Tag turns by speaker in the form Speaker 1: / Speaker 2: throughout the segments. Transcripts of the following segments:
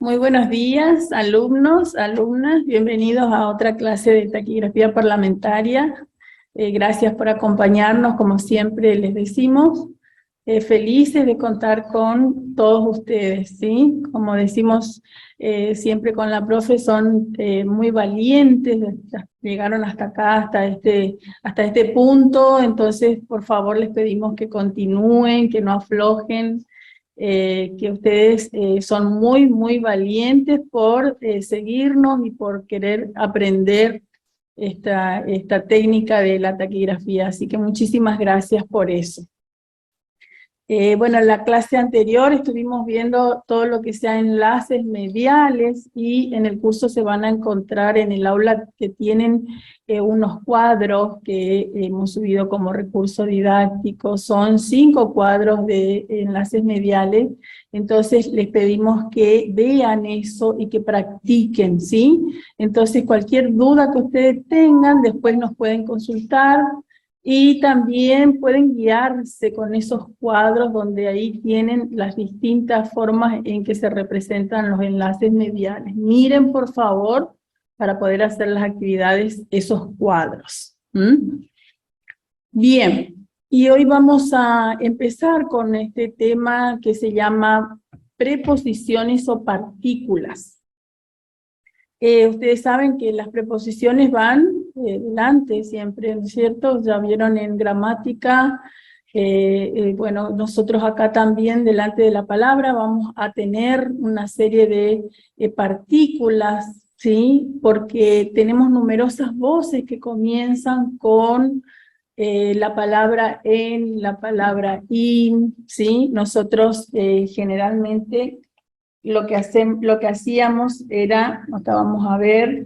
Speaker 1: Muy buenos días, alumnos, alumnas, bienvenidos a otra clase de taquigrafía parlamentaria. Gracias por acompañarnos, como siempre les decimos. Felices de contar con todos ustedes, ¿sí? Como decimos siempre con la profe, son muy valientes, llegaron hasta acá, hasta este punto, entonces por favor les pedimos que continúen, que no aflojen, que ustedes son muy valientes por seguirnos y por querer aprender esta técnica de la taquigrafía, así que muchísimas gracias por eso. Bueno, en la clase anterior estuvimos viendo todo lo que sea enlaces mediales y en el curso se van a encontrar en el aula que tienen unos cuadros que hemos subido como recurso didáctico. Son 5 cuadros de enlaces mediales, entonces les pedimos que vean eso y que practiquen, ¿sí? Entonces cualquier duda que ustedes tengan, después nos pueden consultar. Y también pueden guiarse con esos cuadros donde ahí tienen las distintas formas en que se representan los enlaces mediales. Miren, por favor, para poder hacer las actividades, esos cuadros. Bien, y hoy vamos a empezar con este tema que se llama preposiciones o partículas. Ustedes saben que las preposiciones van delante siempre, ¿no es cierto? Ya vieron en gramática, bueno, nosotros acá también delante de la palabra vamos a tener una serie de partículas, ¿sí? Porque tenemos numerosas voces que comienzan con la palabra en, la palabra in, ¿sí? Nosotros generalmente lo que hacíamos era, acá vamos a ver,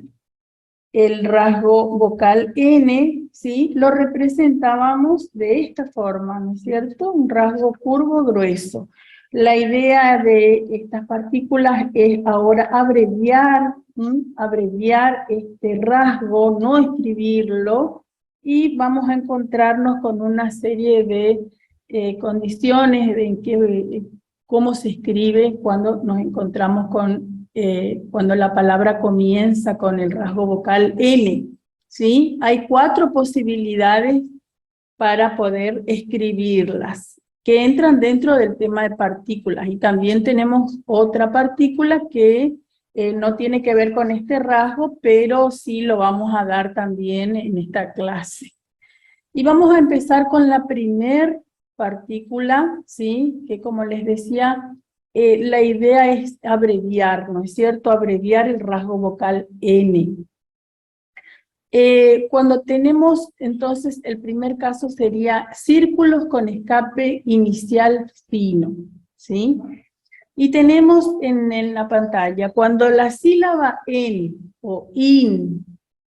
Speaker 1: el rasgo vocal N, ¿sí? Lo representábamos de esta forma, ¿no es cierto? Un rasgo curvo grueso. La idea de estas partículas es ahora abreviar este rasgo, no escribirlo, y vamos a encontrarnos con una serie de condiciones en que cómo se escribe cuando nos encontramos con, cuando la palabra comienza con el rasgo vocal N, ¿sí? Hay 4 posibilidades para poder escribirlas, que entran dentro del tema de partículas, y también tenemos otra partícula que no tiene que ver con este rasgo, pero sí lo vamos a dar también en esta clase. Y vamos a empezar con la primer partícula, ¿sí? Que como les decía, la idea es abreviar, ¿no es cierto? Abreviar el rasgo vocal N. Cuando tenemos, entonces, el primer caso sería círculos con escape inicial fino, ¿sí? Y tenemos en la pantalla, cuando la sílaba en o in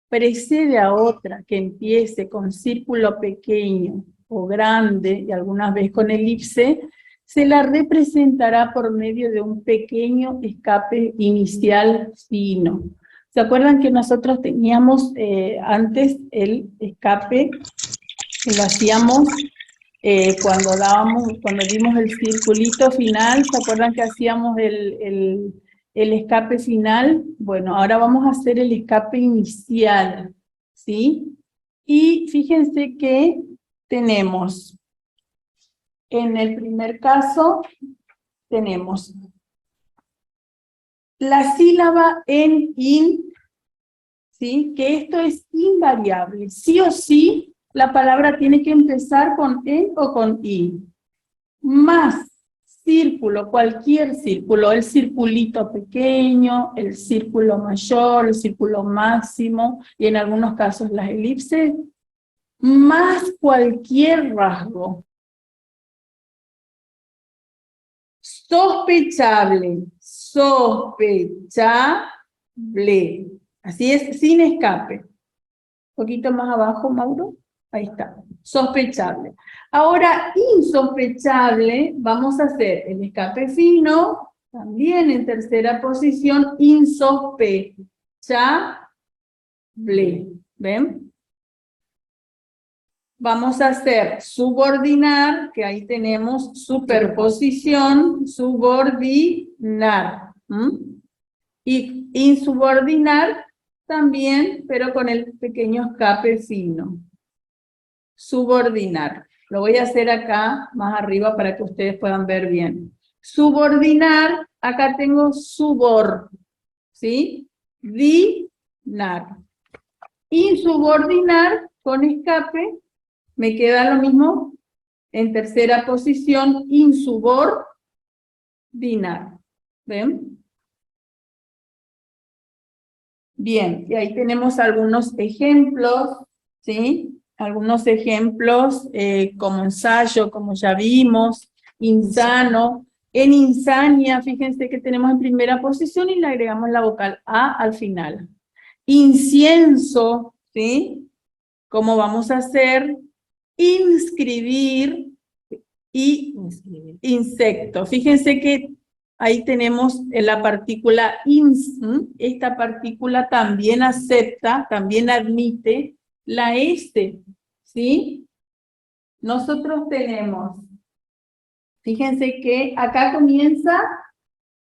Speaker 1: precede a otra que empiece con círculo pequeño o grande, y algunas veces con elipse, se la representará por medio de un pequeño escape inicial fino. ¿Se acuerdan que nosotros teníamos antes el escape que lo hacíamos cuando dimos el circulito final? ¿Se acuerdan que hacíamos el escape final? Bueno, ahora vamos a hacer el escape inicial, ¿sí? Y fíjense que tenemos, en el primer caso, tenemos la sílaba en, in, ¿sí? Que esto es invariable. Sí o sí, la palabra tiene que empezar con en o con in. Más círculo, cualquier círculo, el circulito pequeño, el círculo mayor, el círculo máximo, y en algunos casos las elipses, más cualquier rasgo. Sospechable, sospechable. Así es, sin escape. Un poquito más abajo, Mauro. Ahí está. Sospechable. Ahora, insospechable, vamos a hacer el escape fino, también en tercera posición, insospechable. ¿Ven? Vamos a hacer subordinar, que ahí tenemos superposición, subordinar. Y insubordinar también, pero con el pequeño escape fino. Subordinar. Lo voy a hacer acá, más arriba, para que ustedes puedan ver bien. Subordinar, acá tengo subor, ¿sí? Dinar. Insubordinar, con escape, me queda lo mismo, en tercera posición, insubordinar. ¿Ven? Bien, y ahí tenemos algunos ejemplos, ¿sí? Algunos ejemplos como ensayo, como ya vimos, insano. En insania, fíjense que tenemos en primera posición y le agregamos la vocal A al final. Incienso, ¿sí? ¿Cómo vamos a hacer? Inscribir y insecto. Fíjense que ahí tenemos la partícula ins. Esta partícula también acepta, también admite la S, ¿sí? Nosotros tenemos, fíjense que acá comienza,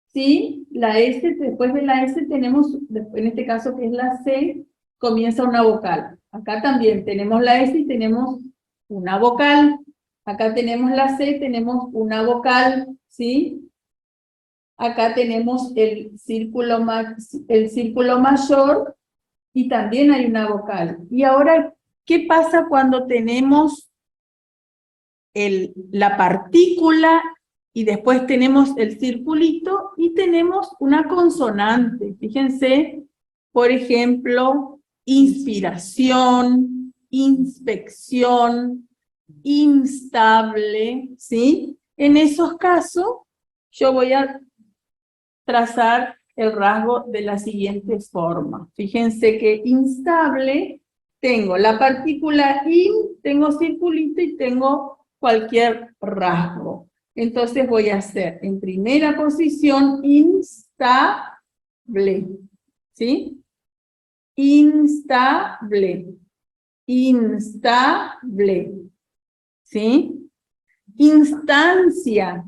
Speaker 1: ¿sí? La S, después de la S tenemos, en este caso que es la C, comienza una vocal. Acá también tenemos la S y tenemos una vocal. Acá tenemos la C, tenemos una vocal, ¿sí? Acá tenemos el círculo mayor y también hay una vocal. Y ahora, ¿qué pasa cuando tenemos la partícula y después tenemos el circulito y tenemos una consonante? Fíjense, por ejemplo, inspiración, inspección, instable, ¿sí? En esos casos, yo voy a trazar el rasgo de la siguiente forma. Fíjense que instable, tengo la partícula in, tengo circulito y tengo cualquier rasgo. Entonces voy a hacer en primera posición instable, ¿sí? Instable, instable, ¿sí? Instancia,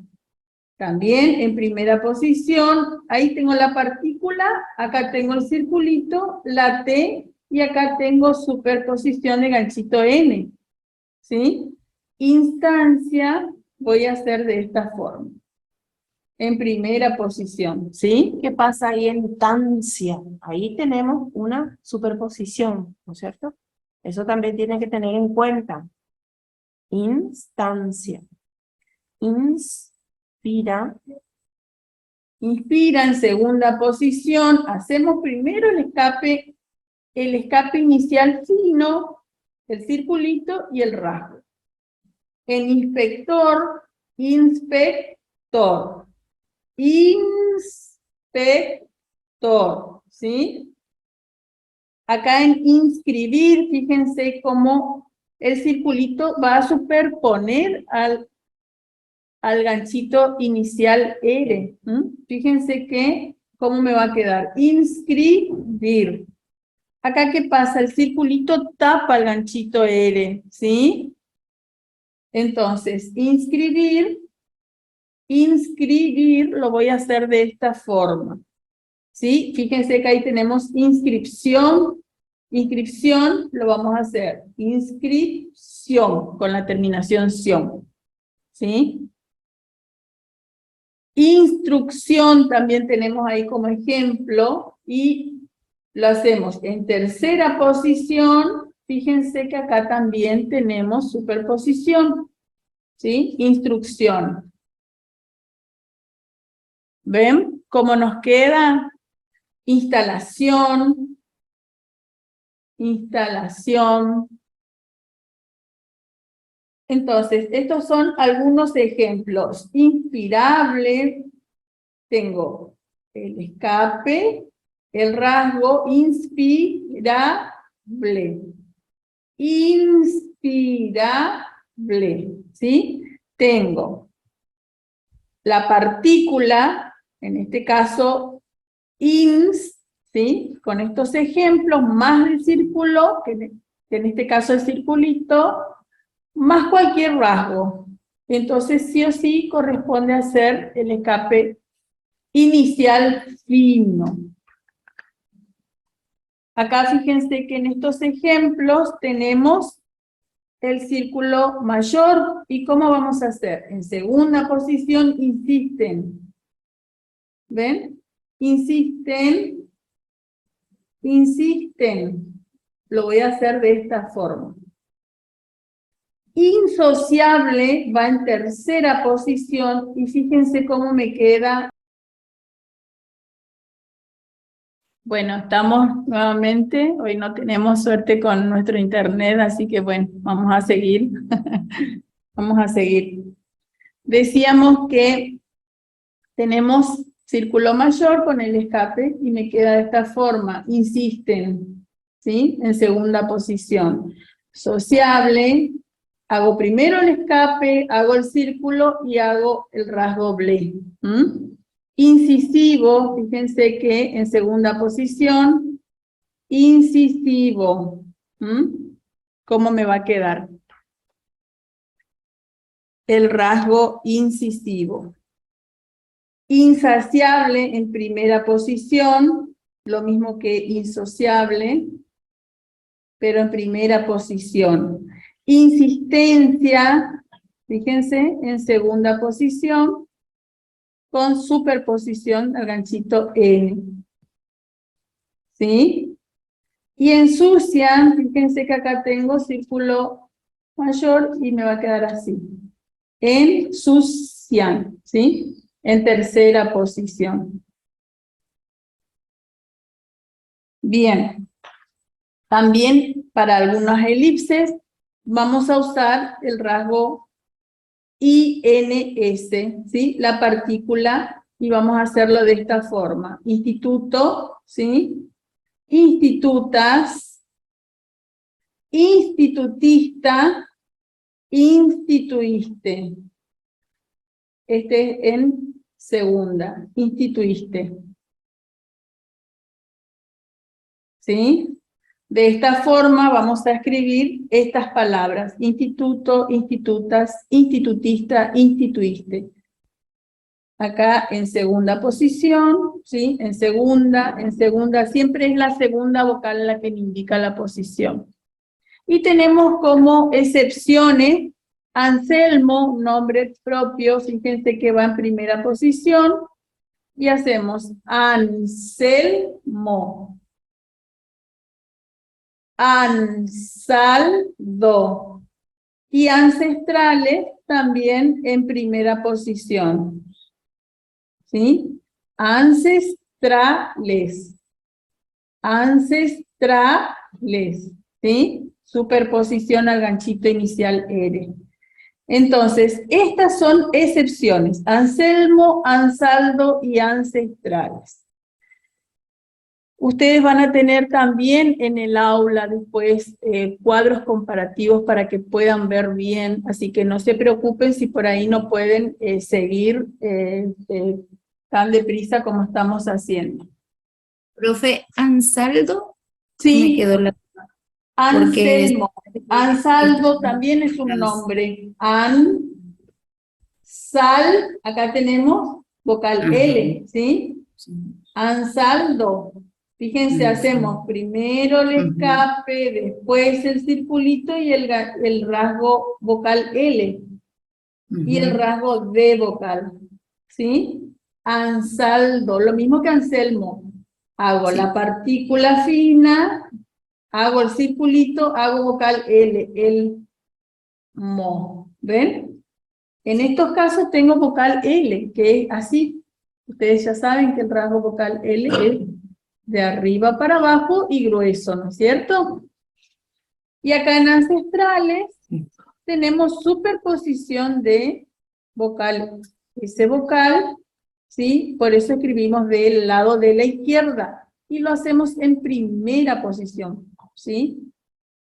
Speaker 1: también en primera posición, ahí tengo la partícula, acá tengo el circulito, la T, y acá tengo superposición de ganchito N, ¿sí? Instancia voy a hacer de esta forma, en primera posición, ¿sí?
Speaker 2: ¿Qué pasa ahí en instancia? Ahí tenemos una superposición, ¿no es cierto? Eso también tiene que tener en cuenta. Instancia. Inspira.
Speaker 1: Inspira en segunda posición, hacemos primero el escape inicial fino, el circulito y el rasgo. En inspector, inspector, inspector, ¿sí? Acá en inscribir, fíjense cómo el circulito va a superponer al ganchito inicial R. Fíjense que, ¿cómo me va a quedar? Inscribir. Acá, ¿qué pasa? El circulito tapa el ganchito R, ¿sí? Entonces, inscribir lo voy a hacer de esta forma, ¿sí? Fíjense que ahí tenemos inscripción lo vamos a hacer, inscripción, con la terminación ción, ¿sí? Instrucción también tenemos ahí como ejemplo, y lo hacemos en tercera posición, fíjense que acá también tenemos superposición, ¿sí? Instrucción. ¿Ven cómo nos queda? Instalación. Entonces, estos son algunos ejemplos. Inspirable, tengo el escape, el rasgo, inspirable. Inspirable, ¿sí? Tengo la partícula, en este caso, ins, ¿sí? Con estos ejemplos, más el círculo, que en este caso el circulito, más cualquier rasgo. Entonces, sí o sí, corresponde hacer el escape inicial fino. Acá fíjense que en estos ejemplos tenemos el círculo mayor. ¿Y cómo vamos a hacer? En segunda posición insisten. ¿Ven? Insisten. Insisten. Lo voy a hacer de esta forma. Insociable va en tercera posición y fíjense cómo me queda. Bueno, estamos nuevamente, hoy no tenemos suerte con nuestro internet, así que bueno, vamos a seguir. Vamos a seguir. Decíamos que tenemos círculo mayor con el escape y me queda de esta forma, insisten, ¿sí? En segunda posición. Sociable, hago primero el escape, hago el círculo y hago el rasgo ble. Incisivo, fíjense que en segunda posición, incisivo. ¿Cómo me va a quedar? El rasgo incisivo. Insaciable en primera posición, lo mismo que insociable, pero en primera posición. Insistencia, fíjense, en segunda posición, con superposición al ganchito N. ¿Sí? Y ensucian, fíjense que acá tengo círculo mayor y me va a quedar así. Ensucian, ¿sí? En tercera posición. Bien. También para algunas elipses vamos a usar el rasgo INS, ¿sí? La partícula, y vamos a hacerlo de esta forma. Instituto, ¿sí? Institutas, institutista, instituiste. Este es en segunda, instituiste. ¿Sí? De esta forma vamos a escribir estas palabras: instituto, institutas, institutista, instituiste. Acá en segunda posición, ¿sí? En segunda, siempre es la segunda vocal la que me indica la posición. Y tenemos como excepciones Anselmo, nombre propio, fíjense que va en primera posición, y hacemos Anselmo. Ansaldo. Y ancestrales también en primera posición. ¿Sí? Ancestrales. Ancestrales. ¿Sí? Superposición al ganchito inicial R. Entonces, estas son excepciones. Anselmo, Ansaldo y ancestrales. Ustedes van a tener también en el aula después cuadros comparativos para que puedan ver bien, así que no se preocupen si por ahí no pueden seguir tan deprisa como estamos haciendo.
Speaker 3: Profe, Ansaldo,
Speaker 1: Sí,
Speaker 3: me quedó la...
Speaker 1: Anselmo. Ansaldo también es un nombre. Ansal, acá tenemos vocal L, ¿sí? Ansaldo. Fíjense, hacemos primero el escape, después el circulito y el rasgo vocal L. Y el rasgo D vocal. ¿Sí? Ansaldo, lo mismo que Anselmo. Hago la partícula fina, hago el circulito, hago vocal L, el mo. ¿Ven? En estos casos tengo vocal L, que es así. Ustedes ya saben que el rasgo vocal L es de arriba para abajo y grueso, ¿no es cierto? Y acá en ancestrales tenemos superposición de vocal. Ese vocal, ¿sí? Por eso escribimos del lado de la izquierda y lo hacemos en primera posición, ¿sí?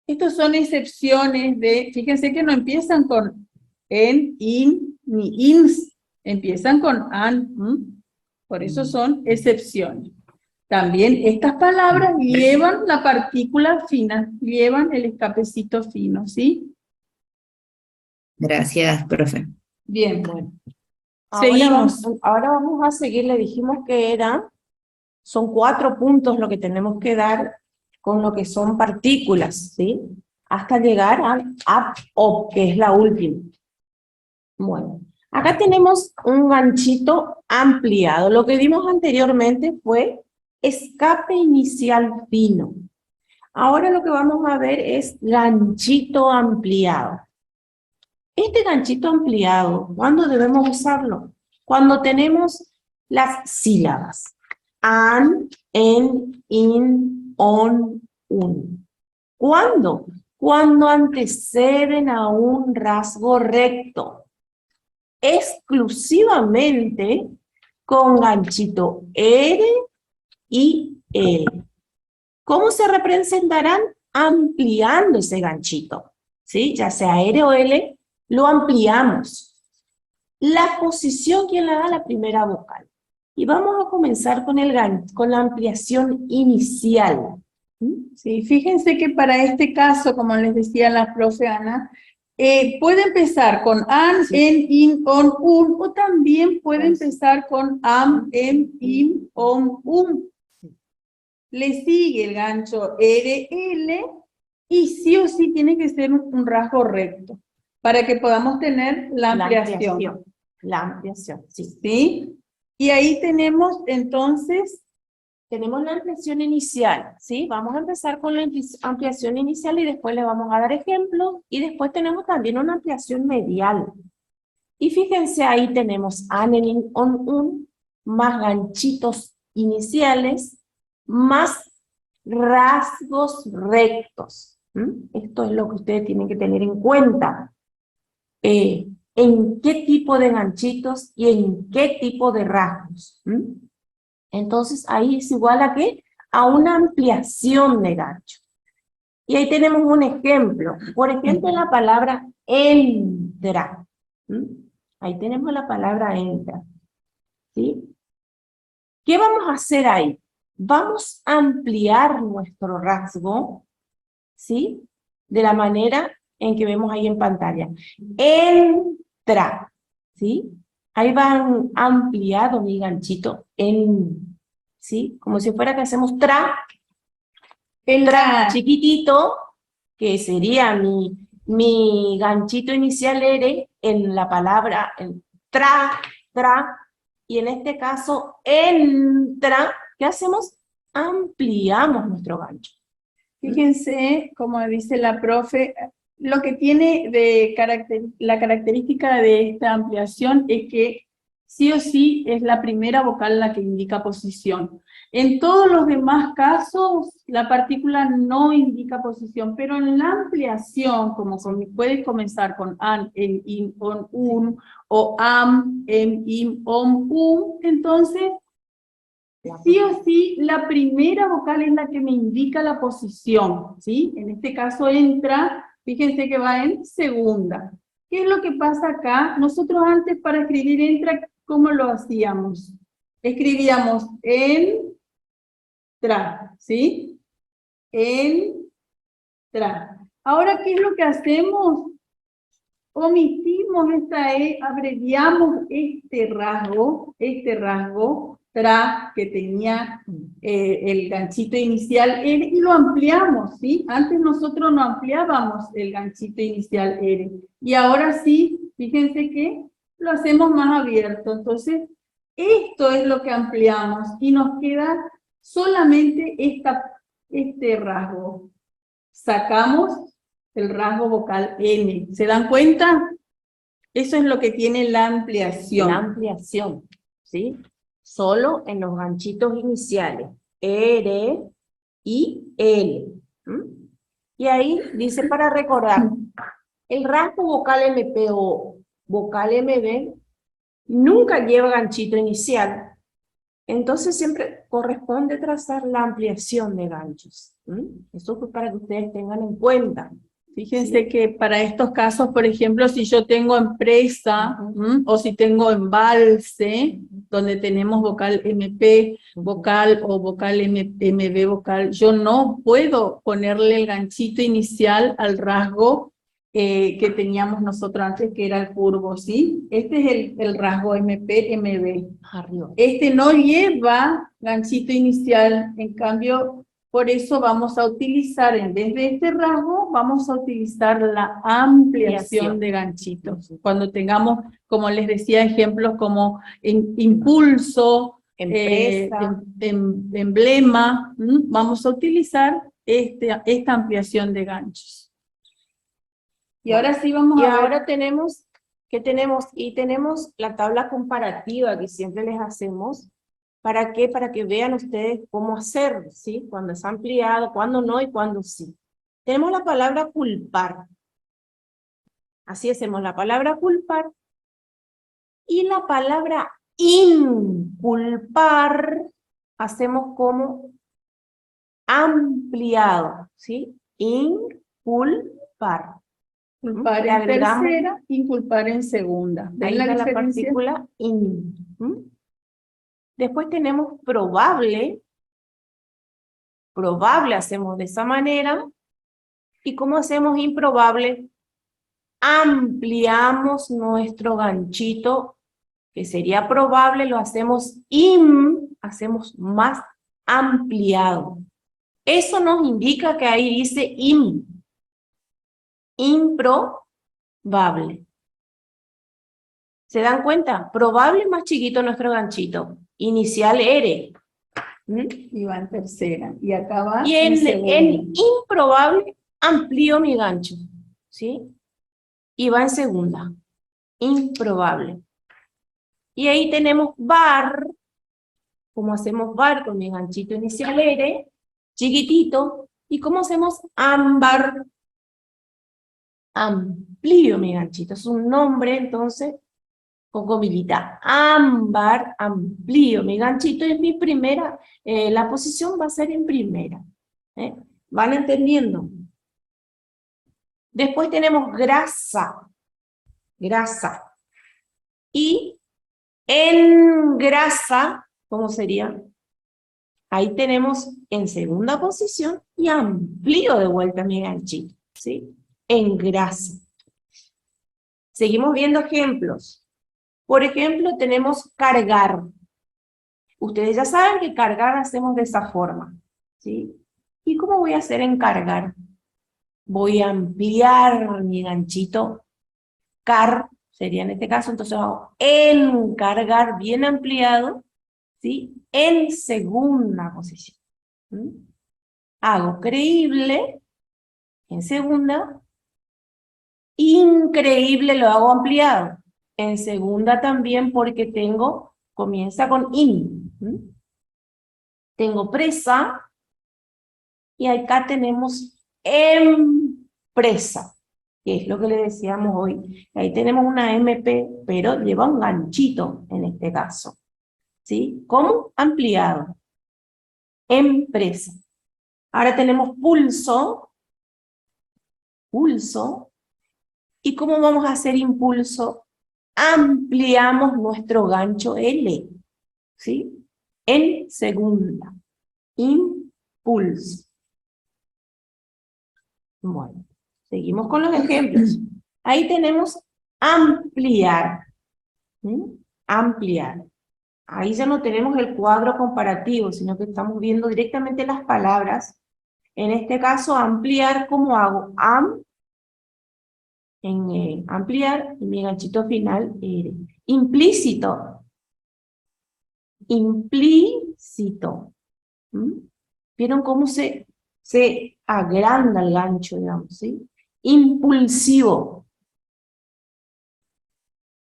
Speaker 1: Estos son excepciones de, fíjense que no empiezan con en, in, ni ins, empiezan con an, por eso son excepciones. También estas palabras llevan la partícula fina, llevan el escapecito fino, ¿sí?
Speaker 3: Gracias, profe.
Speaker 1: Bien, bueno. Seguimos.
Speaker 2: Ahora vamos a seguir, le dijimos que son 4 puntos lo que tenemos que dar con lo que son partículas, ¿sí? Hasta llegar al up, que es la última. Bueno, acá tenemos un ganchito ampliado. Lo que vimos anteriormente fue escape inicial fino. Ahora lo que vamos a ver es ganchito ampliado. Este ganchito ampliado, ¿cuándo debemos usarlo? Cuando tenemos las sílabas an, en, in, on, un. ¿Cuándo? Cuando anteceden a un rasgo recto. Exclusivamente con ganchito R y L. ¿Cómo se representarán? Ampliando ese ganchito, ¿sí? Ya sea R o L, lo ampliamos. La posición, ¿quién la da? La primera vocal. Y vamos a comenzar con la ampliación inicial.
Speaker 1: Sí, fíjense que para este caso, como les decía la profe Ana, puede empezar con an, en, in, on, un, o también puede empezar con am, em, im, om, Le sigue el gancho R, L, y sí o sí tiene que ser un rasgo recto, para que podamos tener la ampliación.
Speaker 2: La ampliación, sí.
Speaker 1: ¿Sí? Y ahí tenemos entonces...
Speaker 2: Tenemos la ampliación inicial, ¿sí? Vamos a empezar con la ampliación inicial y después le vamos a dar ejemplos. Y después tenemos también una ampliación medial. Y fíjense, ahí tenemos an, en, in, on, un, más ganchitos iniciales, más rasgos rectos. Esto es lo que ustedes tienen que tener en cuenta. En qué tipo de ganchitos y en qué tipo de rasgos. Entonces, ahí es igual a ¿qué? A una ampliación de gancho. Y ahí tenemos un ejemplo. Por ejemplo, la palabra entra. Ahí tenemos la palabra entra. ¿Sí? ¿Qué vamos a hacer ahí? Vamos a ampliar nuestro rasgo, ¿sí? De la manera en que vemos ahí en pantalla. Entra. ¿Sí? Ahí van ampliado mi ganchito en, ¿sí? Como si fuera que hacemos tra, el tra chiquitito, que sería mi ganchito inicial R en la palabra tra, y en este caso entra, ¿qué hacemos? Ampliamos nuestro gancho.
Speaker 1: Fíjense, como dice la profe, lo que tiene la característica de esta ampliación es que sí o sí es la primera vocal la que indica posición. En todos los demás casos, la partícula no indica posición, pero en la ampliación, como puedes comenzar con an, en, in, on, un, o am, em, im, om, entonces sí o sí, la primera vocal es la que me indica la posición, ¿sí? En este caso entra, fíjense que va en segunda. ¿Qué es lo que pasa acá? Nosotros antes para escribir entra, ¿cómo lo hacíamos? Escribíamos entra, ¿sí? Entra. Ahora, ¿qué es lo que hacemos? Omitimos esta E, abreviamos este rasgo, tra, que tenía el ganchito inicial R, y lo ampliamos, ¿sí? Antes nosotros no ampliábamos el ganchito inicial R, y ahora sí, fíjense que lo hacemos más abierto. Entonces, esto es lo que ampliamos, y nos queda solamente este rasgo. Sacamos el rasgo vocal N. ¿Se dan cuenta? Eso es lo que tiene la ampliación.
Speaker 2: La ampliación, ¿sí? Solo en los ganchitos iniciales, R y L. Y ahí dice para recordar, el rasgo vocal MP o vocal MB nunca lleva ganchito inicial. Entonces siempre corresponde trazar la ampliación de ganchos. Eso es para que ustedes tengan en cuenta.
Speaker 1: Fíjense que para estos casos, por ejemplo, si yo tengo empresa o si tengo embalse, donde tenemos vocal MP, vocal o vocal MB vocal, yo no puedo ponerle el ganchito inicial al rasgo que teníamos nosotros antes, que era el curvo, ¿sí? Este es el rasgo MP-MB.
Speaker 2: Arriba.
Speaker 1: Este no lleva ganchito inicial, en cambio, por eso vamos a utilizar, en vez de este rasgo, vamos a utilizar la ampliación de ganchitos. Cuando tengamos, como les decía, ejemplos como impulso,
Speaker 2: Empresa.
Speaker 1: emblema, vamos a utilizar esta ampliación de ganchos. Y ahora sí vamos
Speaker 2: Y
Speaker 1: a ver.
Speaker 2: ahora tenemos, ¿qué tenemos? Y tenemos la tabla comparativa que siempre les hacemos. ¿Para qué? Para que vean ustedes cómo hacerlo, ¿sí? Cuando es ampliado, cuándo no y cuándo sí. Tenemos la palabra culpar. Así hacemos la palabra culpar. Y la palabra inculpar hacemos como ampliado, ¿sí? Inculpar.
Speaker 1: Culpar
Speaker 2: Le
Speaker 1: en
Speaker 2: agregamos,
Speaker 1: tercera, inculpar en segunda. ¿Ven
Speaker 2: ahí
Speaker 1: la
Speaker 2: está la
Speaker 1: diferencia?
Speaker 2: partícula in. Después tenemos probable. Probable hacemos de esa manera. ¿Y cómo hacemos improbable? Ampliamos nuestro ganchito, que sería probable, lo hacemos hacemos más ampliado. Eso nos indica que ahí dice improbable. ¿Se dan cuenta? Probable es más chiquito nuestro ganchito. Inicial R.
Speaker 1: Y va en tercera. Y acá va
Speaker 2: Y
Speaker 1: en segunda.
Speaker 2: en improbable amplío mi gancho. ¿Sí? Y va en segunda. Improbable. Y ahí tenemos bar. Como hacemos bar con mi ganchito inicial R. Chiquitito. ¿Y cómo hacemos ámbar? Amplío mi ganchito. Es un nombre, entonces, con comillita. Ámbar, amplío mi ganchito. Y es mi primera, la posición va a ser en primera. ¿Van entendiendo? Después tenemos grasa. Grasa. Y en grasa, ¿cómo sería? Ahí tenemos en segunda posición y amplío de vuelta mi ganchito, ¿sí? En grasa. Seguimos viendo ejemplos. Por ejemplo, tenemos cargar. Ustedes ya saben que cargar hacemos de esa forma, ¿sí? ¿Y cómo voy a hacer en cargar? Voy a ampliar mi ganchito. Car sería en este caso, entonces hago en cargar bien ampliado, ¿sí? En segunda posición. Hago creíble en segunda. Increíble lo hago ampliado. En segunda también porque comienza con in. Tengo presa y acá tenemos empresa, que es lo que le decíamos hoy. Ahí tenemos una MP, pero lleva un ganchito en este caso. ¿Sí? ¿Cómo? Ampliado. Empresa. Ahora tenemos pulso. Pulso. ¿Y cómo vamos a hacer impulso? Ampliamos nuestro gancho L, ¿sí? En segunda. Impulso. Bueno, seguimos con los ejemplos. Ahí tenemos ampliar. Ampliar. Ahí ya no tenemos el cuadro comparativo, sino que estamos viendo directamente las palabras. En este caso, ampliar, ¿cómo hago? Ampliar, y mi ganchito final, R. Implícito. Implícito. ¿Vieron cómo se agranda el gancho, digamos, ¿sí? Impulsivo.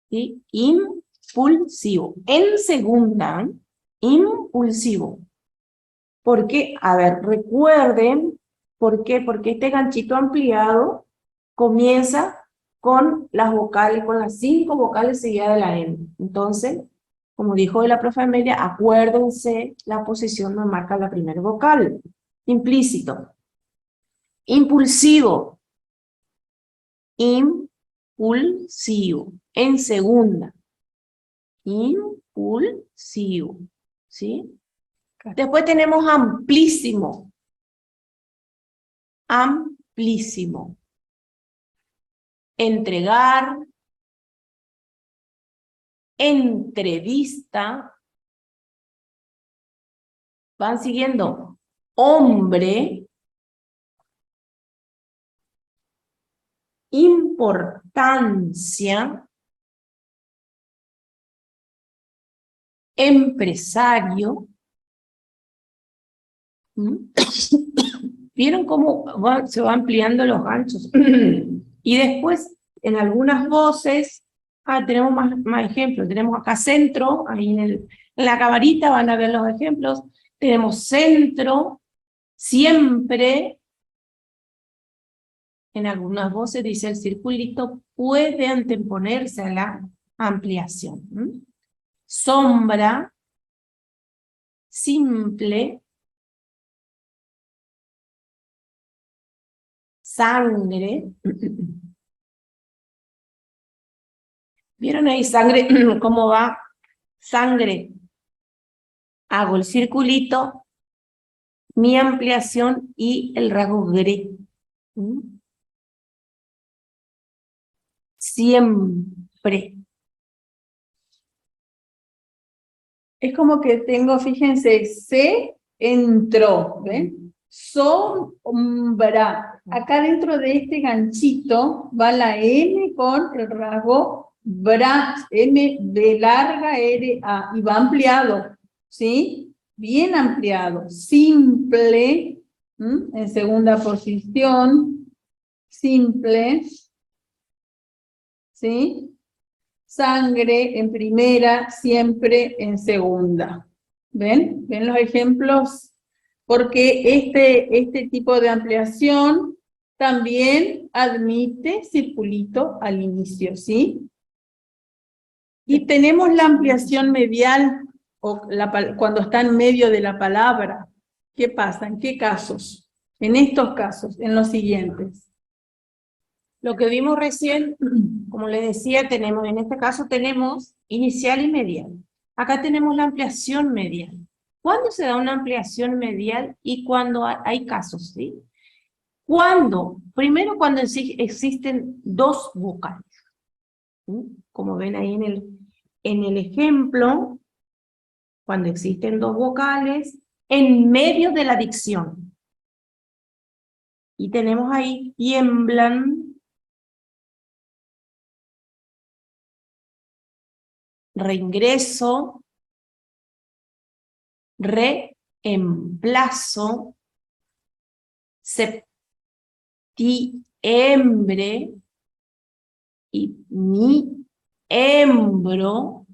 Speaker 2: ¿Sí? Impulsivo. En segunda, impulsivo. ¿Por qué? A ver, recuerden, ¿por qué? Porque este ganchito ampliado comienza con las vocales, con las 5 vocales seguidas de la M. Entonces, como dijo la profe Amelia, acuérdense, la posición nos marca la primera vocal. Implícito. Impulsivo. Impulsivo. En segunda. Impulsivo. ¿Sí? Después tenemos amplísimo. Amplísimo. entregar, entrevista, van siguiendo, hombre, importancia, empresario. ¿Vieron cómo se van ampliando los ganchos? Y después, en algunas voces, tenemos más ejemplos. Tenemos acá centro, ahí en la camarita van a ver los ejemplos. Tenemos centro, siempre. En algunas voces dice el circulito puede anteponerse a la ampliación. Sombra, simple, sangre. ¿Vieron ahí sangre? ¿Cómo va? Sangre. Hago el circulito, mi ampliación y el rasgo gre. Siempre.
Speaker 1: Es como que tengo, fíjense, se entró, ¿ven? Sombra. Acá dentro de este ganchito va la M con el rasgo bra, M de larga R A, y va ampliado, ¿sí? Bien ampliado. Simple, en segunda posición, simple, ¿sí? Sangre en primera, siempre en segunda. ¿Ven? ¿Ven los ejemplos? Porque este tipo de ampliación también admite circulito al inicio, ¿sí? Y tenemos la ampliación medial, cuando está en medio de la palabra. ¿Qué pasa? ¿En qué casos? En estos casos, en los siguientes.
Speaker 2: Lo que vimos recién, como les decía, en este caso tenemos inicial y medial. Acá tenemos la ampliación medial. ¿Cuándo se da una ampliación medial y cuándo hay casos, sí? Primero cuando existen dos vocales. Como ven ahí en el ejemplo, cuando existen dos vocales en medio de la dicción. Y tenemos ahí tiemblan, reingreso, reemplazo, septiembre y miembro,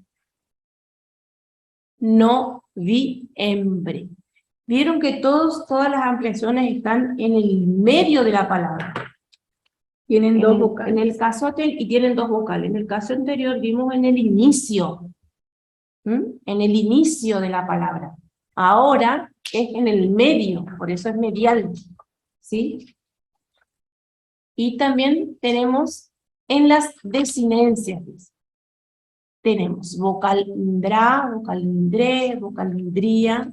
Speaker 2: noviembre. Vieron que todas las ampliaciones están en el medio de la palabra.
Speaker 1: Tienen dos vocales.
Speaker 2: En el caso y tienen dos vocales. En el caso anterior vimos en el inicio. En el inicio de la palabra. Ahora es en el medio, por eso es medial. ¿Sí? Y también tenemos en las desinencias. Tenemos vocalindrá, vocalindré, vocalindría,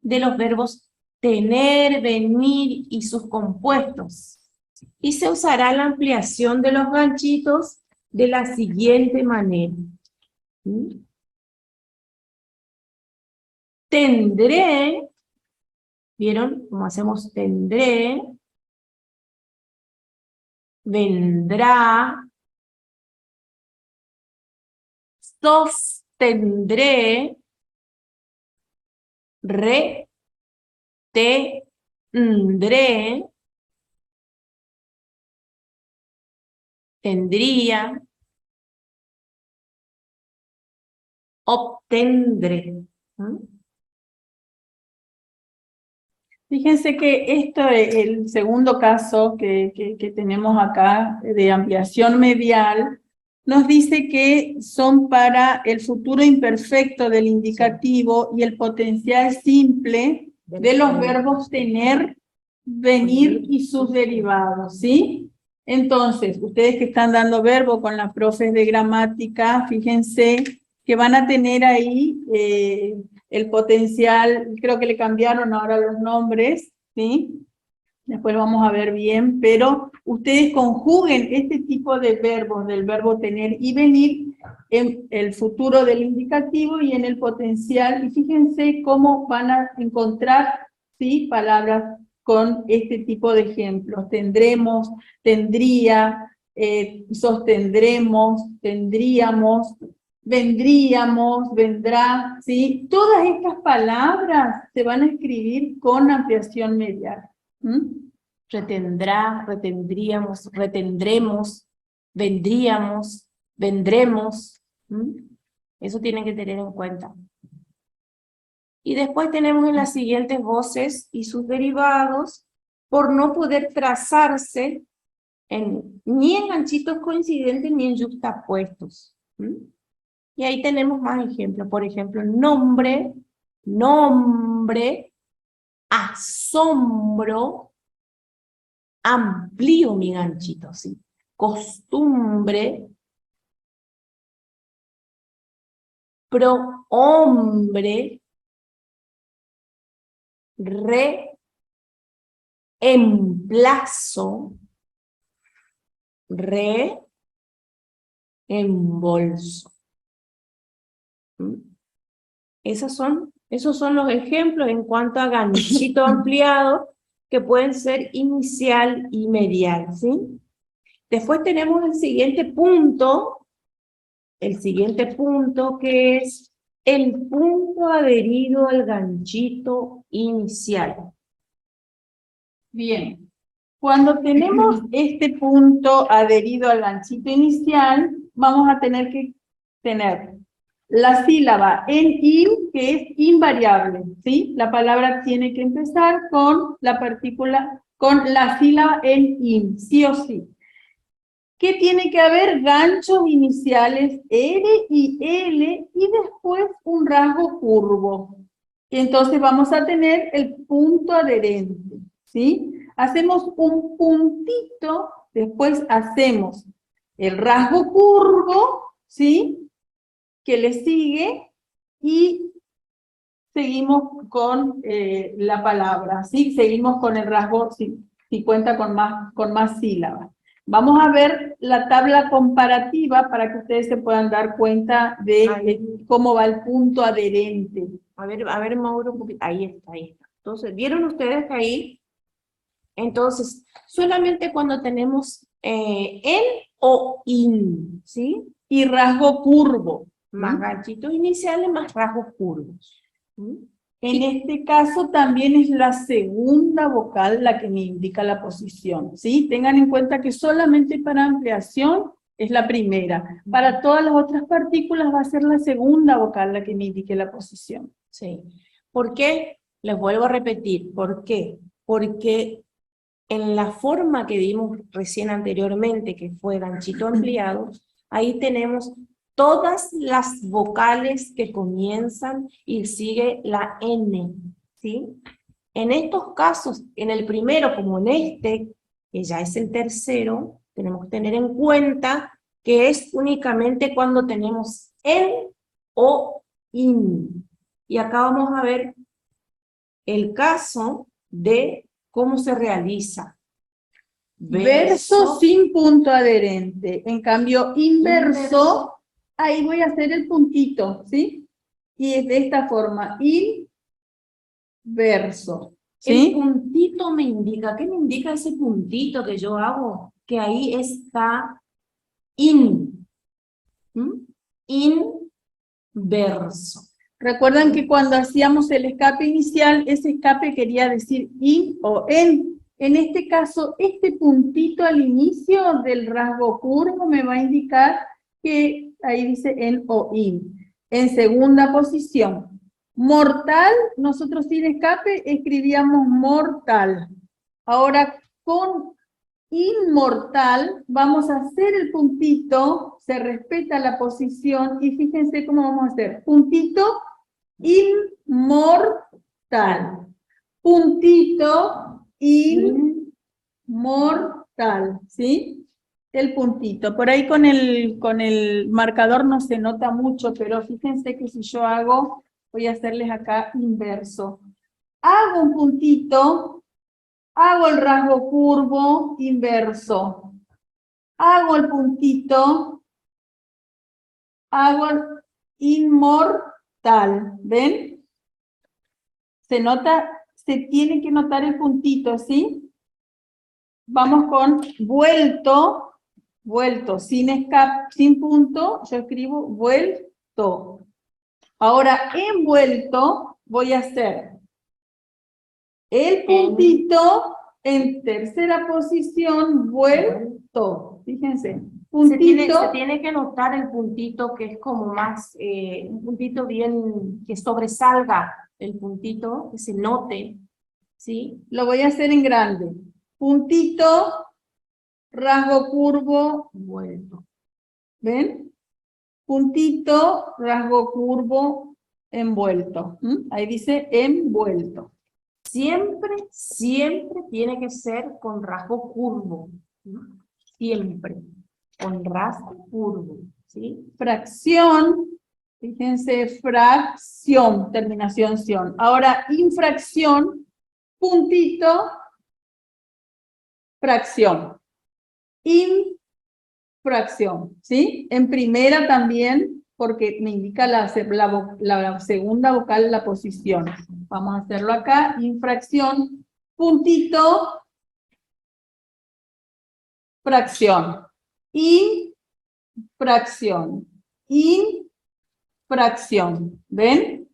Speaker 2: de los verbos tener, venir y sus compuestos. Y se usará la ampliación de los ganchitos de la siguiente manera. Tendré, ¿vieron cómo hacemos tendré? Vendrá, sostendré, retendré, tendría, obtendré.
Speaker 1: Fíjense que esto es el segundo caso que tenemos acá de ampliación medial, nos dice que son para el futuro imperfecto del indicativo y el potencial simple de los verbos tener, venir y sus derivados, ¿sí? Entonces, ustedes que están dando verbo con las profes de gramática, fíjense que van a tener ahí el potencial, creo que le cambiaron ahora los nombres, ¿sí? después lo vamos a ver bien, pero ustedes conjuguen este tipo de verbos, del verbo tener y venir, en el futuro del indicativo y en el potencial, y fíjense cómo van a encontrar, ¿sí?, palabras con este tipo de ejemplos. Tendremos, tendría, sostendremos, tendríamos, vendríamos, vendrá, ¿sí? Todas estas palabras se van a escribir con ampliación medial.
Speaker 2: Retendrá, retendríamos, retendremos, vendríamos, vendremos. Eso tienen que tener en cuenta. Y después tenemos en las siguientes voces y sus derivados, por no poder trazarse ni en ganchitos coincidentes ni en yuxtapuestos. Y ahí tenemos más ejemplos. Por ejemplo, nombre, nombre, asombro, amplío mi ganchito, ¿sí? Costumbre, prohombre, reemplazo, reembolso. Esos son los ejemplos en cuanto a ganchito ampliado, que pueden ser inicial y medial, ¿sí? Después tenemos el siguiente punto que es el punto adherido al ganchito inicial.
Speaker 1: Bien, cuando tenemos este punto adherido al ganchito inicial, vamos a tener que tener la sílaba en in, que es invariable, ¿sí? La palabra tiene que empezar con la partícula, con la sílaba en in, sí o sí. ¿Qué tiene que haber? Ganchos iniciales R y L y después un rasgo curvo. Y entonces vamos a tener el punto adherente, ¿sí? Hacemos un puntito, después hacemos el rasgo curvo, ¿sí?, que le sigue, y seguimos con la palabra, ¿sí? Seguimos con el rasgo, si cuenta con más sílabas. Vamos a ver la tabla comparativa para que ustedes se puedan dar cuenta de cómo va el punto adherente.
Speaker 2: A ver, Mauro, un poquito. Ahí está. Entonces, ¿vieron ustedes que ahí? Entonces, solamente cuando tenemos en o in, ¿sí?
Speaker 1: Y rasgo curvo.
Speaker 2: Más ganchitos iniciales, más rasgos curvos.
Speaker 1: En este caso también es la segunda vocal la que me indica la posición, ¿sí? Tengan en cuenta que solamente para ampliación es la primera. Para todas las otras partículas va a ser la segunda vocal la que me indique la posición.
Speaker 2: Sí. ¿Por qué? Les vuelvo a repetir. ¿Por qué? Porque en la forma que vimos recién anteriormente, que fue ganchito ampliado, ahí tenemos todas las vocales que comienzan y sigue la N, ¿sí? En estos casos, en el primero como en este, que ya es el tercero, tenemos que tener en cuenta que es únicamente cuando tenemos en o in. Y acá vamos a ver el caso de cómo se realiza.
Speaker 1: Verso sin punto adherente. En cambio, inverso, ahí voy a hacer el puntito, ¿sí? Y es de esta forma, inverso, ¿sí?
Speaker 2: El puntito me indica, ¿qué me indica ese puntito que yo hago? Que ahí está in. Inverso.
Speaker 1: Recuerdan que cuando hacíamos el escape inicial, ese escape quería decir in o en. En este caso, este puntito al inicio del rasgo curvo me va a indicar que ahí dice en o in. En segunda posición, mortal, nosotros sin escape escribíamos mortal. Ahora con inmortal vamos a hacer el puntito, se respeta la posición y fíjense cómo vamos a hacer. Puntito inmortal. Puntito inmortal, ¿sí? El puntito. Por ahí con el marcador no se nota mucho, pero fíjense que si yo hago, voy a hacerles acá inverso. Hago un puntito Hago el rasgo curvo inverso. Hago el puntito. Hago el inmortal. ¿Ven? Se nota, se tiene que notar el puntito, ¿sí? Vamos con vuelto. Vuelto, sin punto, yo escribo vuelto. Ahora, envuelto, voy a hacer el puntito en tercera posición, vuelto. Fíjense, puntito.
Speaker 2: Se tiene que notar el puntito que es como más, un puntito bien, que sobresalga el puntito, que se note, ¿sí?
Speaker 1: Lo voy a hacer en grande. Puntito, rasgo curvo,
Speaker 2: Vuelto.
Speaker 1: ¿ven? Puntito, rasgo curvo, envuelto. Ahí dice envuelto.
Speaker 2: Siempre tiene que ser con rasgo curvo. ¿Sí? Siempre. Con rasgo curvo. ¿Sí?
Speaker 1: Fracción, fíjense, fracción, terminación ción. Ahora, infracción, puntito, fracción. Infracción, ¿sí? En primera también, porque me indica la segunda vocal, la posición. Vamos a hacerlo acá, infracción, puntito, fracción. Infracción. Infracción. ¿Ven?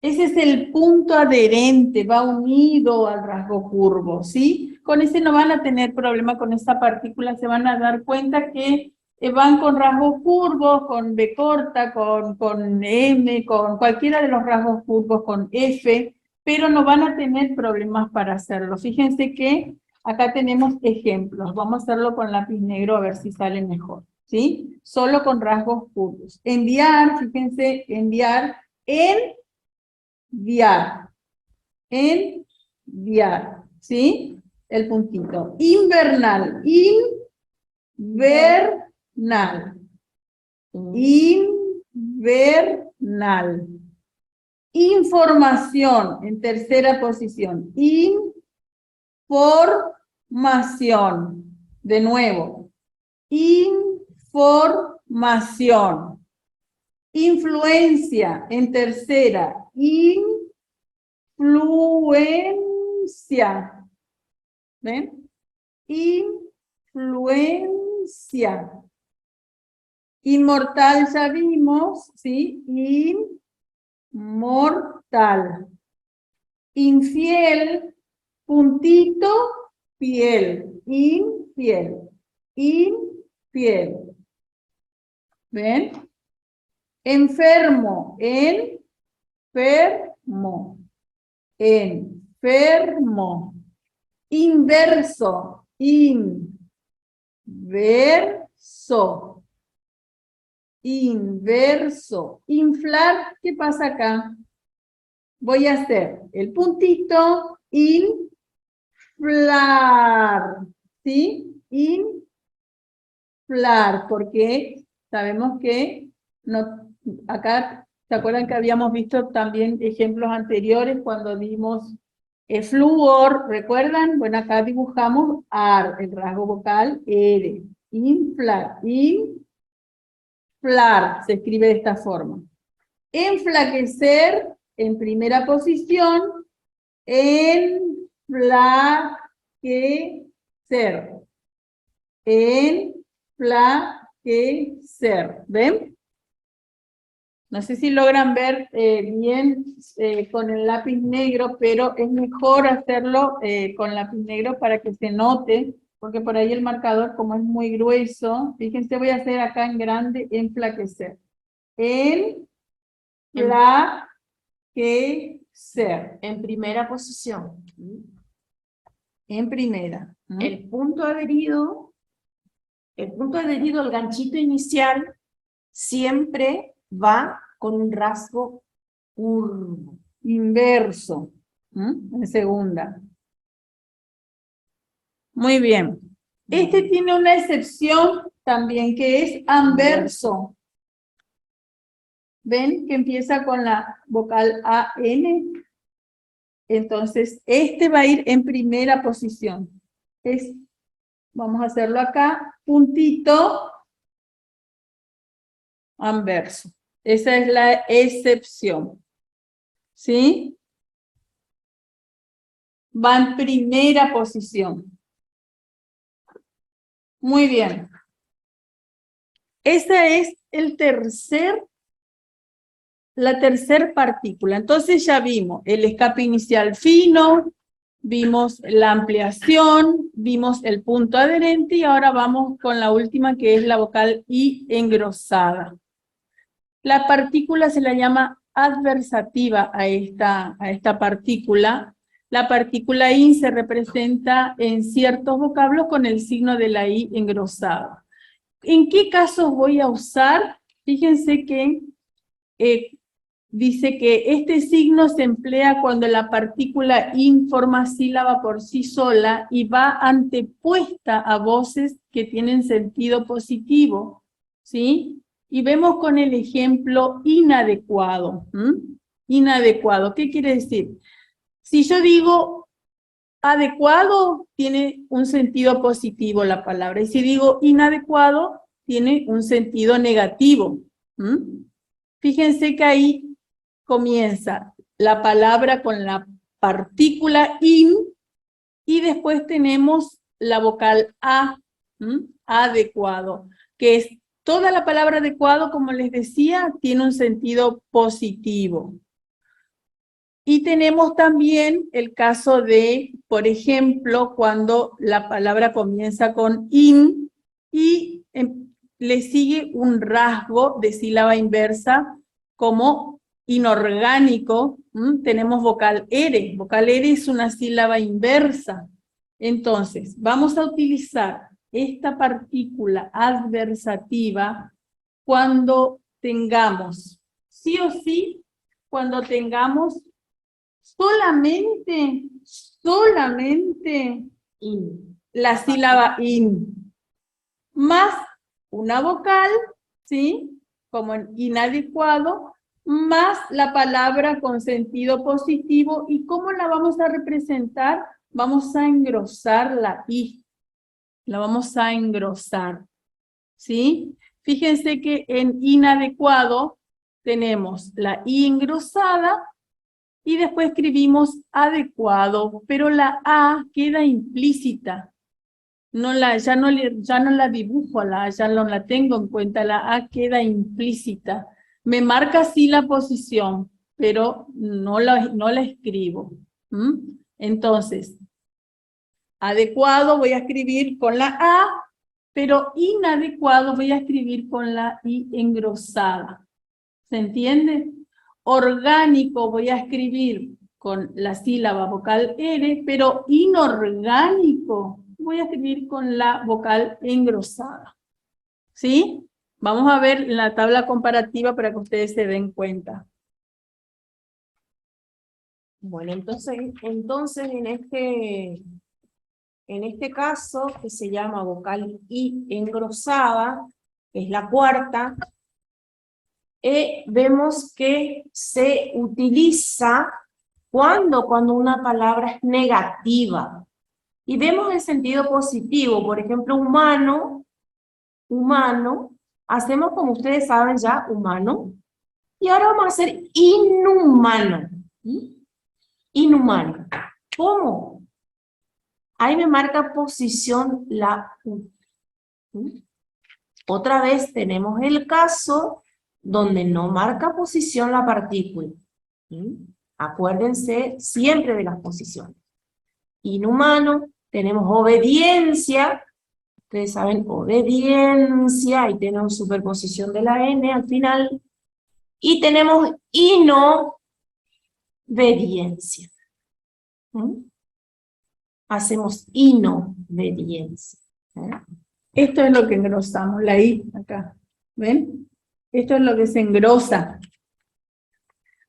Speaker 1: Ese es el punto adherente, va unido al rasgo curvo, ¿sí? Con ese no van a tener problema con esta partícula, se van a dar cuenta que van con rasgos curvos, con B corta, con M, con cualquiera de los rasgos curvos, con F, pero no van a tener problemas para hacerlo. Fíjense que acá tenemos ejemplos, vamos a hacerlo con lápiz negro a ver si sale mejor, ¿sí? Solo con rasgos curvos. Enviar, fíjense, enviar, enviar, ¿sí? El puntito. Invernal, invernal, invernal. Información, en tercera posición. Información, de nuevo. Información. Influencia, en tercera. Influencia. ¿Ven? Influencia. Inmortal ya vimos, ¿sí? Inmortal. Infiel, puntito, piel. Infiel. Infiel. ¿Ven? Enfermo, enfermo. Enfermo. Inverso, inverso. Inverso. Inflar, ¿qué pasa acá? Voy a hacer el puntito, inflar, ¿sí? Inflar, porque sabemos que no, acá, ¿se acuerdan que habíamos visto también ejemplos anteriores cuando dimos flúor? ¿Recuerdan? Bueno, acá dibujamos AR, el rasgo vocal R. Inflar, inflar, se escribe de esta forma. Enflaquecer, en primera posición, enflaquecer. Enflaquecer. ¿Ven? No sé si logran ver bien con el lápiz negro, pero es mejor hacerlo con lápiz negro para que se note, porque por ahí el marcador, como es muy grueso, fíjense, voy a hacer acá en grande, enflaquecer. Enflaquecer.
Speaker 2: En primera posición.
Speaker 1: En primera.
Speaker 2: El punto adherido, el ganchito inicial, siempre va con un rasgo curvo.
Speaker 1: Inverso. En segunda. Muy bien. Este tiene una excepción también, que es anverso. ¿Ven que empieza con la vocal AN? Entonces, este va a ir en primera posición. Vamos a hacerlo acá, puntito, anverso. Esa es la excepción. ¿Sí? Va en primera posición. Muy bien. Esa es la tercer partícula. Entonces ya vimos el escape inicial fino, vimos la ampliación, vimos el punto adherente y ahora vamos con la última que es la vocal I engrosada. La partícula se la llama adversativa a esta partícula. La partícula I se representa en ciertos vocablos con el signo de la I engrosada. ¿En qué casos voy a usar? Fíjense que dice que este signo se emplea cuando la partícula I forma sílaba por sí sola y va antepuesta a voces que tienen sentido positivo, ¿sí? Y vemos con el ejemplo inadecuado. Inadecuado, ¿qué quiere decir? Si yo digo adecuado, tiene un sentido positivo la palabra, y si digo inadecuado, tiene un sentido negativo. Fíjense que ahí comienza la palabra con la partícula in, y después tenemos la vocal a, adecuado, que es toda la palabra adecuado, como les decía, tiene un sentido positivo. Y tenemos también el caso de, por ejemplo, cuando la palabra comienza con in y le sigue un rasgo de sílaba inversa como inorgánico. Tenemos vocal R. Vocal R es una sílaba inversa. Entonces, vamos a utilizar esta partícula adversativa cuando tengamos, sí o sí, cuando tengamos solamente la sílaba in, más una vocal, ¿sí? Como en inadecuado, más la palabra con sentido positivo. ¿Y cómo la vamos a representar? Vamos a engrosar la I. La vamos a engrosar, ¿sí? Fíjense que en inadecuado tenemos la I engrosada y después escribimos adecuado, pero la A queda implícita. Ya no la dibujo, ya no la tengo en cuenta, la A queda implícita. Me marca sí la posición, pero no la escribo. Entonces, adecuado voy a escribir con la A, pero inadecuado voy a escribir con la I engrosada. ¿Se entiende? Orgánico voy a escribir con la sílaba vocal R, pero inorgánico voy a escribir con la vocal engrosada. ¿Sí? Vamos a ver la tabla comparativa para que ustedes se den cuenta.
Speaker 2: Bueno, entonces en este caso, que se llama vocal I engrosada, que es la cuarta, vemos que se utiliza cuando una palabra es negativa. Y vemos el sentido positivo, por ejemplo, humano, hacemos como ustedes saben ya, humano, y ahora vamos a hacer inhumano. Inhumano. ¿Cómo? Ahí me marca posición la U. Otra vez tenemos el caso donde no marca posición la partícula. Acuérdense siempre de las posiciones. Inhumano, tenemos obediencia. Ustedes saben, obediencia, y tenemos superposición de la N al final. Y tenemos inobediencia. Hacemos inobediencia.
Speaker 1: Esto es lo que engrosamos, la I acá. ¿Ven? Esto es lo que se engrosa.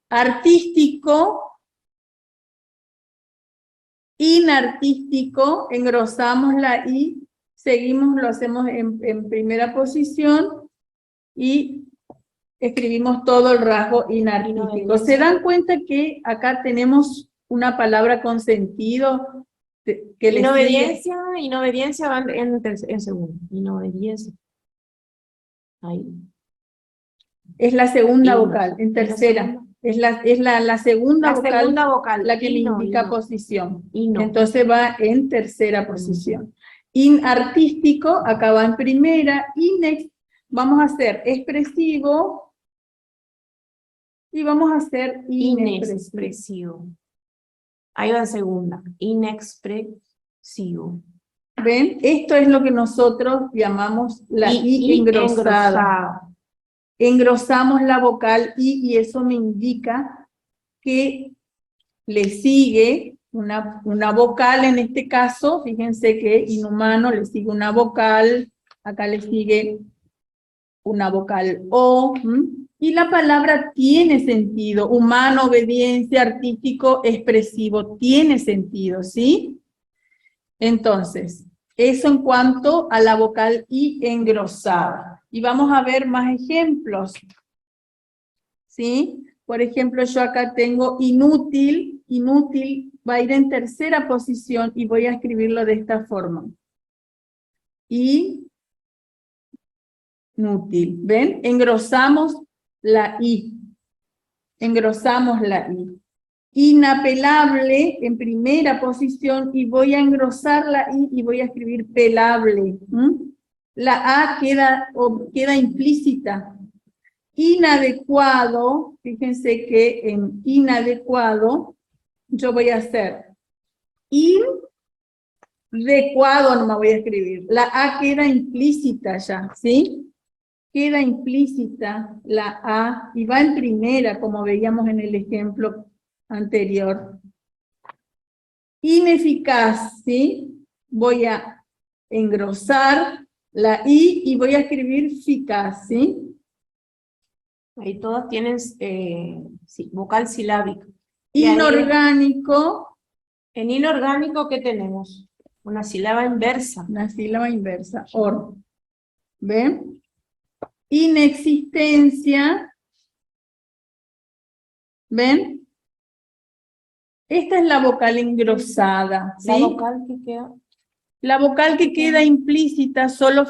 Speaker 1: Artístico, inartístico, engrosamos la I, seguimos, lo hacemos en primera posición y escribimos todo el rasgo inartístico. ¿Se dan cuenta que acá tenemos una palabra con sentido que le
Speaker 2: Inobediencia, inobediencia van en segundo. Inobediencia. Ahí.
Speaker 1: es la segunda
Speaker 2: Ino.
Speaker 1: vocal, en
Speaker 2: ¿Es la
Speaker 1: tercera.
Speaker 2: segunda?
Speaker 1: La segunda
Speaker 2: La
Speaker 1: vocal
Speaker 2: segunda vocal.
Speaker 1: la que me
Speaker 2: Ino,
Speaker 1: indica
Speaker 2: ino.
Speaker 1: posición.
Speaker 2: Ino.
Speaker 1: Entonces va en tercera posición. Inartístico, acá va en primera. Vamos a hacer expresivo y vamos a hacer inexpresivo.
Speaker 2: Inexpresivo. Ahí va en segunda. Inexpresivo.
Speaker 1: ¿Ven? Esto es lo que nosotros llamamos la I engrosada. Engrosamos la vocal I y eso me indica que le sigue una vocal en este caso. Fíjense que inhumano le sigue una vocal, acá le sigue una vocal O, y la palabra tiene sentido. Humano, obediencia, artístico, expresivo, tiene sentido, ¿sí? Entonces, eso en cuanto a la vocal I engrosada. Y vamos a ver más ejemplos, ¿sí? Por ejemplo, yo acá tengo inútil. Inútil va a ir en tercera posición y voy a escribirlo de esta forma. Inútil. ¿Ven? Engrosamos la I. Engrosamos la I. Inapelable en primera posición y voy a engrosar la I y voy a escribir pelable. La A queda implícita. Inadecuado, fíjense que en inadecuado yo voy a hacer inadecuado, no me voy a escribir. La A queda implícita ya, ¿sí? Queda implícita la A y va en primera, como veíamos en el ejemplo anterior. Ineficaz, ¿sí? Voy a engrosar la I y voy a escribir eficaz, ¿sí?
Speaker 2: Ahí todas tienen vocal silábica. Y
Speaker 1: Inorgánico.
Speaker 2: En inorgánico, ¿qué tenemos? Una sílaba inversa.
Speaker 1: Una sílaba inversa, or. ¿Ven? Inexistencia. ¿Ven? Esta es la vocal engrosada, ¿sí?
Speaker 2: La vocal que queda.
Speaker 1: La vocal que queda implícita,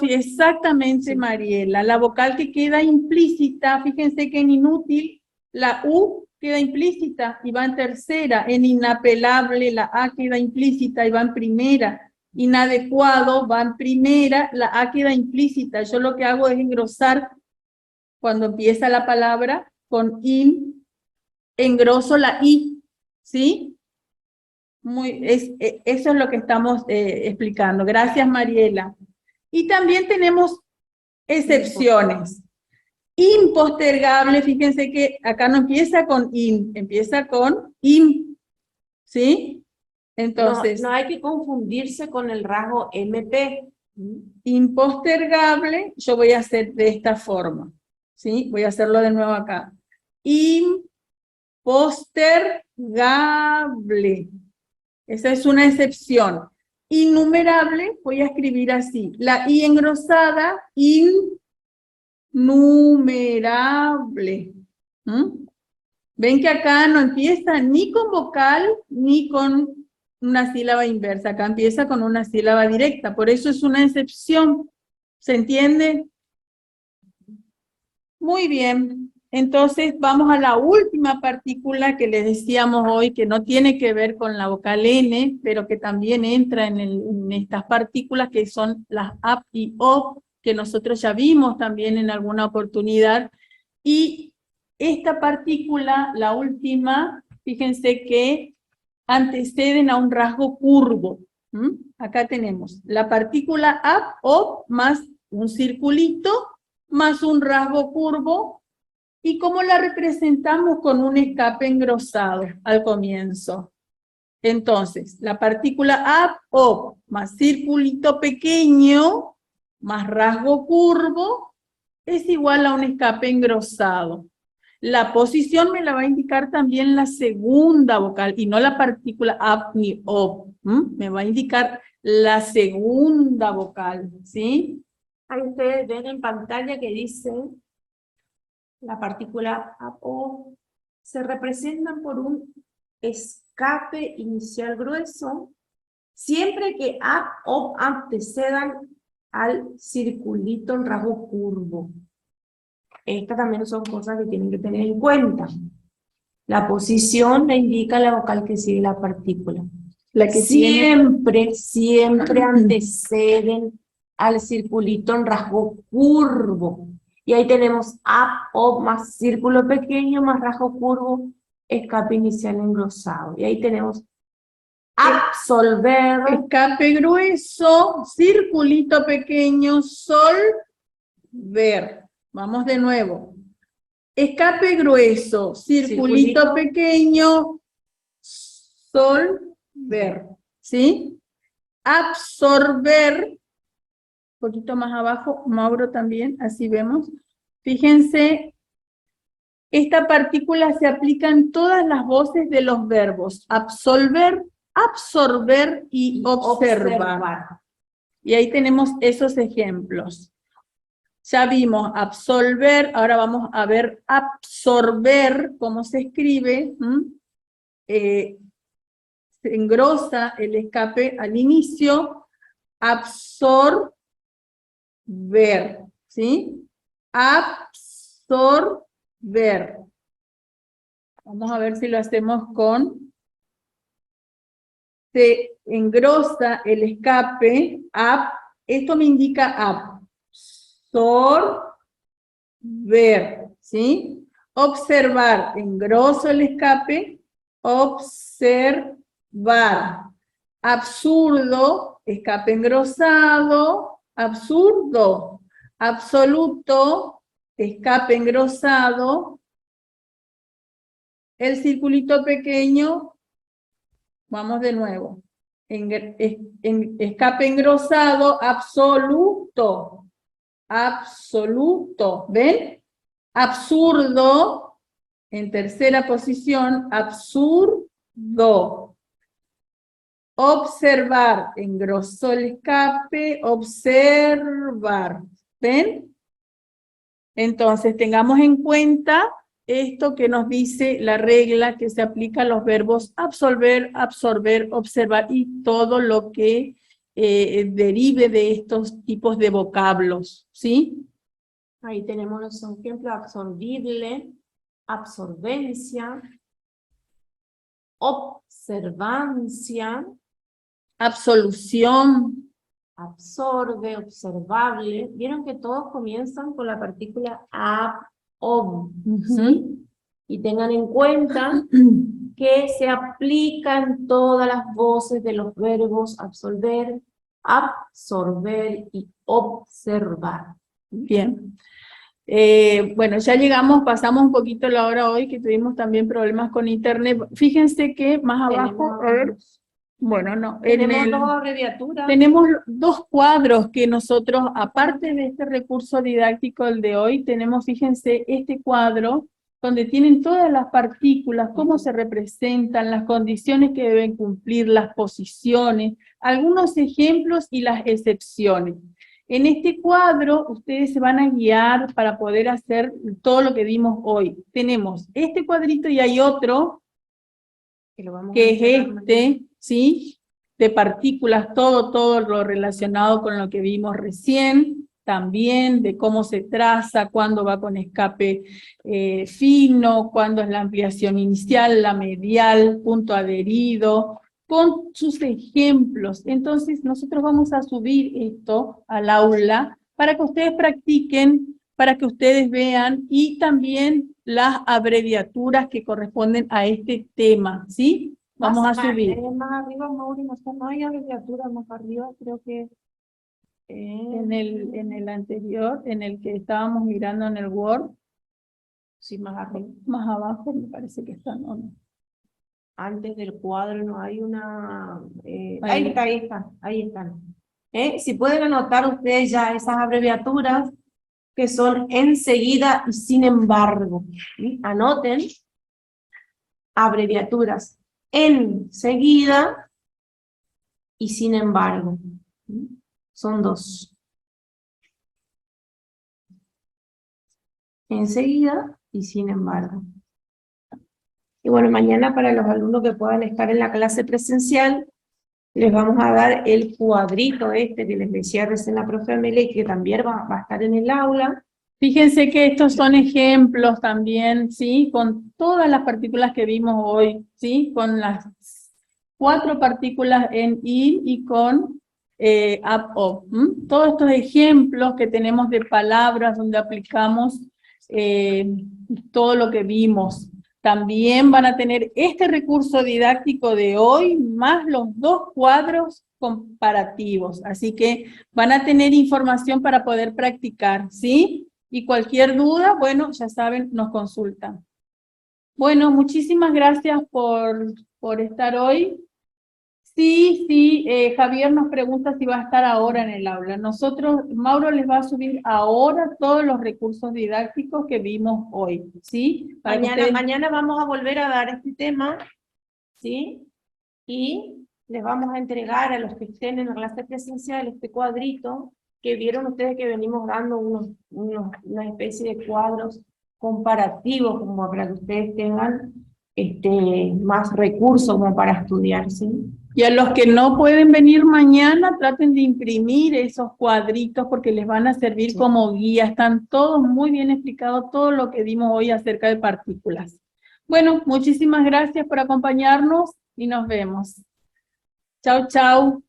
Speaker 1: exactamente, sí. Mariela, la vocal que queda implícita, fíjense que en inútil, la U queda implícita y va en tercera, en inapelable, la A queda implícita y va en primera, inadecuado va en primera, la A queda implícita. Yo lo que hago es engrosar cuando empieza la palabra con engroso la I, ¿sí? Eso es lo que estamos explicando. Gracias, Mariela. Y también tenemos excepciones. Impostergable, fíjense que acá no empieza con empieza con ¿sí? Entonces,
Speaker 2: no hay que confundirse con el rasgo MP.
Speaker 1: Impostergable, yo voy a hacer de esta forma, ¿sí? Voy a hacerlo de nuevo acá. Impostergable. Esa es una excepción. Innumerable, voy a escribir así. La I engrosada, innumerable. Ven que acá no empieza ni con vocal ni con una sílaba inversa. Acá empieza con una sílaba directa. Por eso es una excepción. ¿Se entiende? Muy bien. Entonces vamos a la última partícula que les decíamos hoy, que no tiene que ver con la vocal N, pero que también entra en estas partículas que son las AP y OP, que nosotros ya vimos también en alguna oportunidad. Y esta partícula, la última, fíjense que anteceden a un rasgo curvo. Acá tenemos la partícula AP, OP, más un circulito, más un rasgo curvo. ¿Y cómo la representamos? Con un escape engrosado al comienzo. Entonces, la partícula A, O, más circulito pequeño, más rasgo curvo, es igual a un escape engrosado. La posición me la va a indicar también la segunda vocal, y no la partícula A ni O. Me va a indicar la segunda vocal, ¿sí?
Speaker 2: Ahí ustedes ven en pantalla que dice la partícula A, O, se representan por un escape inicial grueso, siempre que ab, ob antecedan al circulito en rasgo curvo. Estas también son cosas que tienen que tener en cuenta. La posición le indica la vocal que sigue la partícula.
Speaker 1: La que tiene...
Speaker 2: Siempre anteceden al circulito en rasgo curvo. Y ahí tenemos ab, ob, más círculo pequeño, más rasgo curvo, escape inicial engrosado. Y ahí tenemos absolver.
Speaker 1: Escape grueso, circulito pequeño, solver. Vamos de nuevo. Escape grueso, circulito pequeño, solver. ¿Sí? Absorber. Un poquito más abajo, Mauro también, así vemos. Fíjense, esta partícula se aplica en todas las voces de los verbos. Absolver, absorber y observar. Y ahí tenemos esos ejemplos. Ya vimos absolver, ahora vamos a ver absorber, cómo se escribe. Se engrosa el escape al inicio. Absorber, ¿sí? Absorber. Vamos a ver si lo hacemos con... Se engrosa el escape, esto me indica absorber, ¿sí? Observar, engroso el escape, observar. Absurdo, escape engrosado, absurdo. Absoluto, escape engrosado. El circulito pequeño, vamos de nuevo. Escape engrosado, absoluto. Absoluto. ¿Ven? Absurdo, en tercera posición, absurdo. Observar, engrosó el escape, observar. ¿Ven? Entonces, tengamos en cuenta esto que nos dice la regla que se aplica a los verbos absolver, absorber, observar y todo lo que derive de estos tipos de vocablos, ¿sí?
Speaker 2: Ahí tenemos los ejemplos: absorbible, absorbencia, observancia,
Speaker 1: Absolución.
Speaker 2: Absorbe, observable. Vieron que todos comienzan con la partícula ab, ob, ¿sí? Y tengan en cuenta que se aplican todas las voces de los verbos absolver, absorber y observar.
Speaker 1: Bien. Bueno, ya llegamos, pasamos un poquito la hora hoy, que tuvimos también problemas con internet. Fíjense que más abajo, a ver, bueno, no.
Speaker 2: Tenemos dos abreviaturas.
Speaker 1: Tenemos dos cuadros que nosotros, aparte de este recurso didáctico, el de hoy, tenemos, fíjense, este cuadro, donde tienen todas las partículas, cómo se representan, las condiciones que deben cumplir, las posiciones, algunos ejemplos y las excepciones. En este cuadro, ustedes se van a guiar para poder hacer todo lo que vimos hoy. Tenemos este cuadrito y hay otro, que es este, ¿sí? De partículas, todo lo relacionado con lo que vimos recién, también de cómo se traza, cuándo va con escape fino, cuándo es la ampliación inicial, la medial, punto adherido, con sus ejemplos. Entonces nosotros vamos a subir esto al aula para que ustedes practiquen, para que ustedes vean, y también las abreviaturas que corresponden a este tema, ¿sí? Vamos a subir.
Speaker 2: Más arriba, Mauri, no hay abreviatura más arriba, creo que...
Speaker 1: En el anterior, en el que estábamos mirando en el Word.
Speaker 2: Sí, más arriba.
Speaker 1: Más abajo me parece que está, ¿no?
Speaker 2: Antes del cuadro no hay una...
Speaker 1: Ahí.
Speaker 2: Ahí están. Si pueden anotar ustedes ya esas abreviaturas que son enseguida y sin embargo. ¿Sí? Anoten abreviaturas enseguida y sin embargo. ¿Sí? Son dos. Enseguida y sin embargo. Y bueno, mañana para los alumnos que puedan estar en la clase presencial, les vamos a dar el cuadrito este que les decía recién la profe Amelia, y que también va a estar en el aula.
Speaker 1: Fíjense que estos son ejemplos también, ¿sí? Con todas las partículas que vimos hoy, ¿sí? Con las 4 partículas en I y con up-up. Todos estos ejemplos que tenemos de palabras donde aplicamos todo lo que vimos. También van a tener este recurso didáctico de hoy, más los 2 cuadros comparativos. Así que van a tener información para poder practicar, ¿sí? Y cualquier duda, bueno, ya saben, nos consultan. Bueno, muchísimas gracias por estar hoy. Sí, Javier nos pregunta si va a estar ahora en el aula. Nosotros, Mauro les va a subir ahora todos los recursos didácticos que vimos hoy, ¿sí? Para que ustedes...
Speaker 2: Mañana vamos a volver a dar este tema, ¿sí? Y les vamos a entregar a los que estén en la clase presencial este cuadrito, que vieron ustedes que venimos dando una especie de cuadros comparativos, como para que ustedes tengan más recursos como para estudiar, ¿sí?
Speaker 1: Y a los que no pueden venir mañana, traten de imprimir esos cuadritos porque les van a servir
Speaker 2: Sí.
Speaker 1: como guía. Están todos muy bien explicados, todo lo que vimos hoy acerca de partículas. Bueno, muchísimas gracias por acompañarnos y nos vemos. Chau, chau.